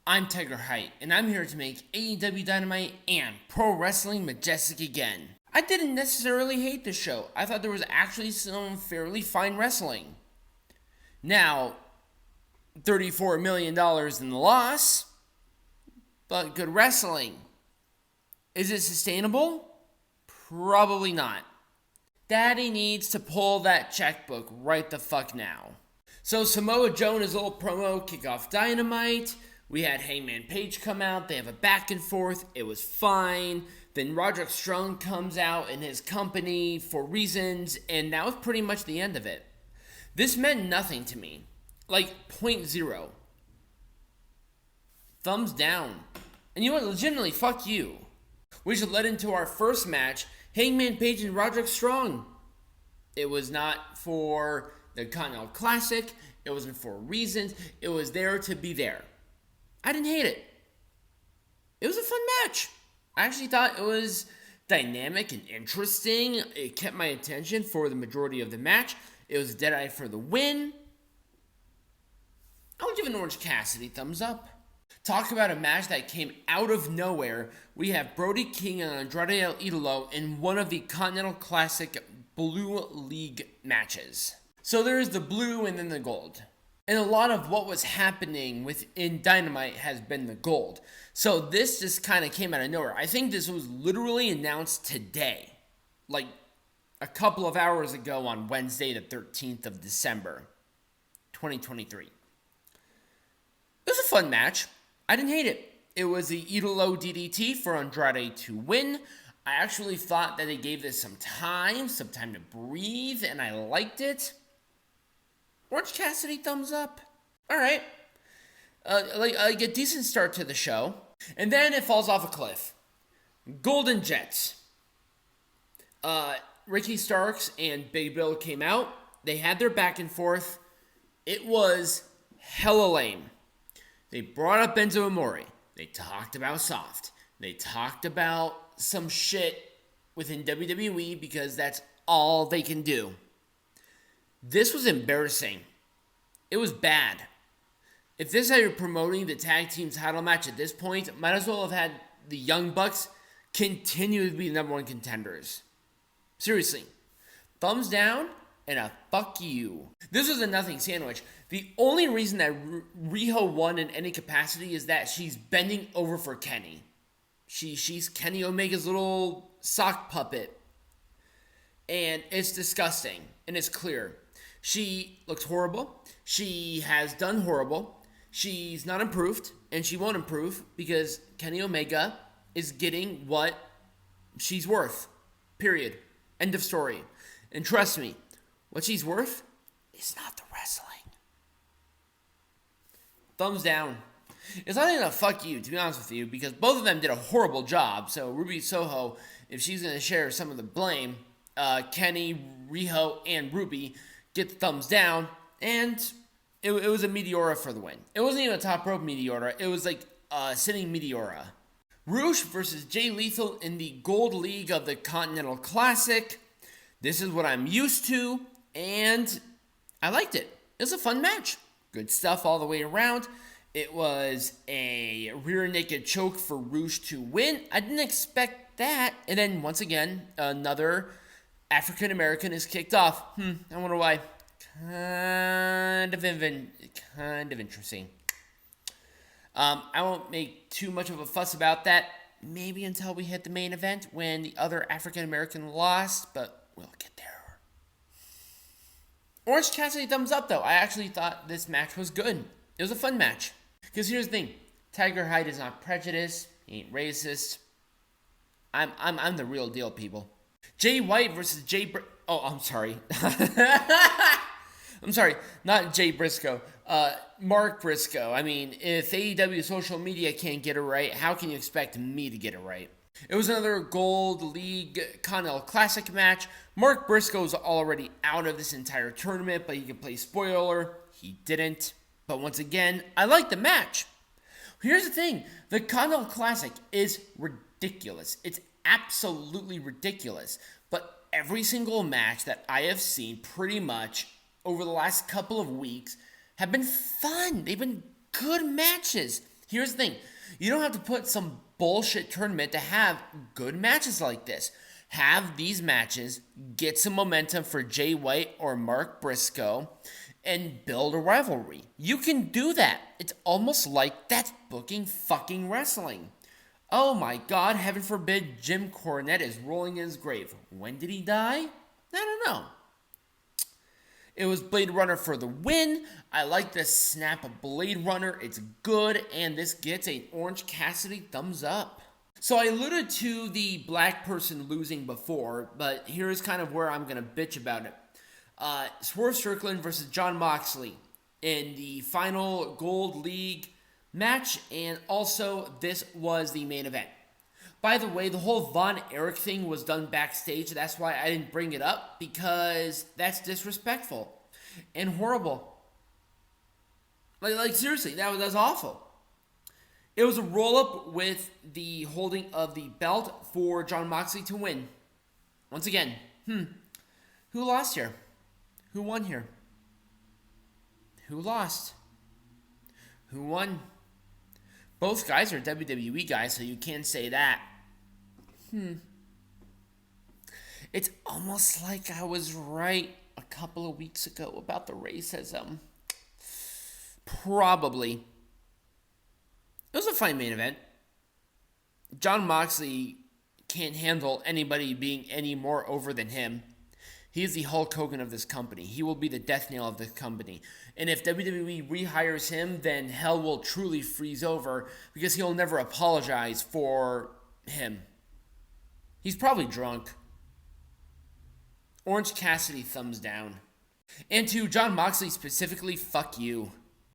I'm Tigerhite, and I'm here to make AEW Dynamite and Pro Wrestling Majestic again. I didn't necessarily hate the show. I thought there was actually some fairly fine wrestling. Now, $34 million in the loss, but good wrestling. Is it sustainable? Probably not. Daddy needs to pull that checkbook right the fuck now. So Samoa Joe and his little promo kick off Dynamite. We had Hangman Page come out. They have a back and forth. It was fine. Then Roderick comes out in his company for reasons, and that was pretty much the end of it. This meant nothing to me. Like 0.0. Thumbs down. And you know what? Legitimately, fuck you. Which led into our first match, Hangman Page and Roderick Strong. It was not for the Continental Classic. It wasn't for reasons. It was there to be there. I didn't hate it. It was a fun match. I actually thought it was dynamic and interesting. It kept my attention for the majority of the match. It was deadeye for the win. I would give an Orange Cassidy thumbs up. Talk about a match that came out of nowhere. We have Brody King and Andrade El Idolo in one of the Continental Classic Blue League matches. So there is the blue and then the gold. And a lot of what was happening within Dynamite has been the gold. So this just kind of came out of nowhere. I think this was literally announced today. Like a couple of hours ago on Wednesday the 13th of December, 2023. It was a fun match. I didn't hate it. It was the Idolo DDT for Andrade to win. I actually thought that they gave this some time to breathe, and I liked it. Orange Cassidy thumbs up. All right. Like a decent start to the show. And then it falls off a cliff. Golden Jets. Ricky Starks and Big Bill came out. They had their back and forth. It was hella lame. They brought up Enzo Amore. They talked about Soft. They talked about some shit within WWE because that's all they can do. This was embarrassing. It was bad. If this is how you're promoting the tag team title match at this point, might as well have had the Young Bucks continue to be the number one contenders. Seriously. Thumbs down and a fuck you. This was a nothing sandwich. The only reason that Riho won in any capacity is that she's bending over for Kenny. She's Kenny Omega's little sock puppet. And it's disgusting. And it's clear. She looks horrible. She has done horrible. She's not improved. And she won't improve because Kenny Omega is getting what she's worth. Period. End of story. And trust me, what she's worth is not the wrestling. Thumbs down. It's not even a fuck you, to be honest with you, because both of them did a horrible job. So Ruby Soho, if she's going to share some of the blame, Kenny, Riho, and Ruby get the thumbs down, and it was a Meteora for the win. It wasn't even a top rope Meteora. It was like a sitting Meteora. Roosh versus Jay Lethal in the Gold League of the Continental Classic. This is what I'm used to, and I liked it. It was a fun match. Good stuff all the way around. It was a rear naked choke for Roosh to win. I didn't expect that. And then once again, another African American is kicked off. I wonder why. Kind of interesting. I won't make too much of a fuss about that. Maybe until we hit the main event when the other African American lost, but we'll get there. Orange Cassidy thumbs up though. I actually thought this match was good. It was a fun match. Because here's the thing. Tigerhite is not prejudiced. He ain't racist. I'm the real deal, people. Jay White versus I'm sorry. I'm sorry, not Jay Briscoe. Mark Briscoe. I mean, if AEW social media can't get it right, how can you expect me to get it right? It was another Gold League Continental Classic match. Mark Briscoe's already out of this entire tournament, but he could play spoiler. He didn't. But once again, I like the match. Here's the thing. The Continental Classic is ridiculous. It's absolutely ridiculous. But every single match that I have seen pretty much over the last couple of weeks have been fun. They've been good matches. Here's the thing. You don't have to put some bullshit tournament to have good matches like this. Have these matches, get some momentum for Jay White or Mark Briscoe, and build a rivalry. You can do that. It's almost like that's booking fucking wrestling. Oh my god, heaven forbid Jim Cornette is rolling in his grave. When did he die? I don't know. It was Blade Runner for the win. I like the snap of Blade Runner. It's good, and this gets an Orange Cassidy thumbs up. So I alluded to the black person losing before, but here's kind of where I'm going to bitch about it. Swerve Strickland versus Jon Moxley in the final Gold League match, and also this was the main event. By the way, the whole Von Erich thing was done backstage. That's why I didn't bring it up, because that's disrespectful and horrible. Like seriously, that was awful. It was a roll-up with the holding of the belt for Jon Moxley to win. Once again, who lost here? Who won here? Who lost? Who won? Both guys are WWE guys, so you can't say that. It's almost like I was right a couple of weeks ago about the racism. Probably. It was a fine main event. Jon Moxley can't handle anybody being any more over than him. He is the Hulk Hogan of this company. He will be the death nail of this company. And if WWE rehires him, then hell will truly freeze over, because he'll never apologize for him. He's probably drunk. Orange Cassidy thumbs down. And to Jon Moxley specifically, fuck you.